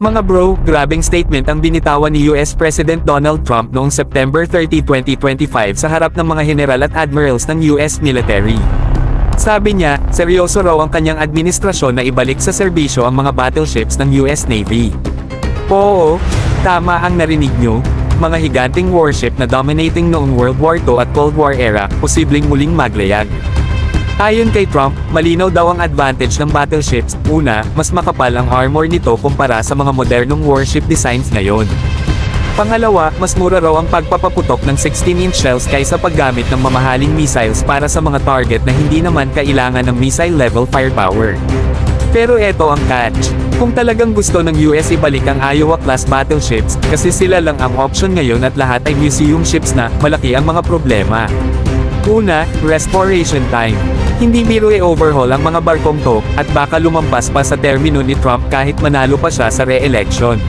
Mga bro, grabeng statement ang binitawan ni US President Donald Trump noong September 30, 2025 sa harap ng mga general at admirals ng US military. Sabi niya, seryoso raw ang kanyang administrasyon na ibalik sa serbisyo ang mga battleships ng US Navy. Oo, tama ang narinig nyo, mga higanting warship na dominating noong World War II at Cold War era, posibleng muling maglayag. Ayon kay Trump, malinaw daw ang advantage ng battleships. Una, mas makapal ang armor nito kumpara sa mga modernong warship designs ngayon. Pangalawa, mas mura raw ang pagpapaputok ng 16-inch shells kaysa paggamit ng mamahaling missiles para sa mga target na hindi naman kailangan ng missile-level firepower. Pero eto ang catch. Kung talagang gusto ng US ibalik ang Iowa-class battleships, kasi sila lang ang option ngayon at lahat ay museum ships na, malaki ang mga problema. Una, restoration time. Hindi biro i-overhaul ang mga barkong to, at baka lumampas pa sa termino ni Trump kahit manalo pa siya sa re-election.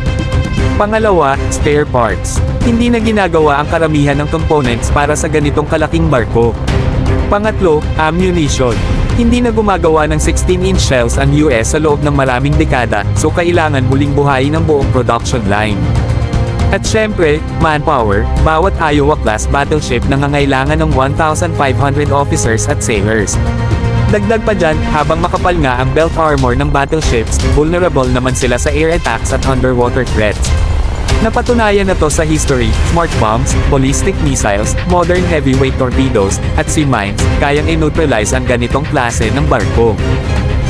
Pangalawa, spare parts. Hindi na ginagawa ang karamihan ng components para sa ganitong kalaking barko. Pangatlo, ammunition. Hindi na gumagawa ng 16-inch shells ang US sa loob ng maraming dekada, so kailangan muling buhayin ang buong production line. At syempre, manpower, bawat Iowa-class battleship nangangailangan ng 1,500 officers at sailors. Dagdag pa dyan, habang makapal nga ang belt armor ng battleships, vulnerable naman sila sa air attacks at underwater threats. Napatunayan na to sa history, smart bombs, ballistic missiles, modern heavyweight torpedoes, at sea mines, kayang i-neutralize ang ganitong klase ng barko.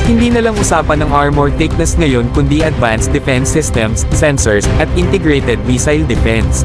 Hindi na lang usapan ng armor thickness ngayon kundi advanced defense systems, sensors, at integrated missile defense.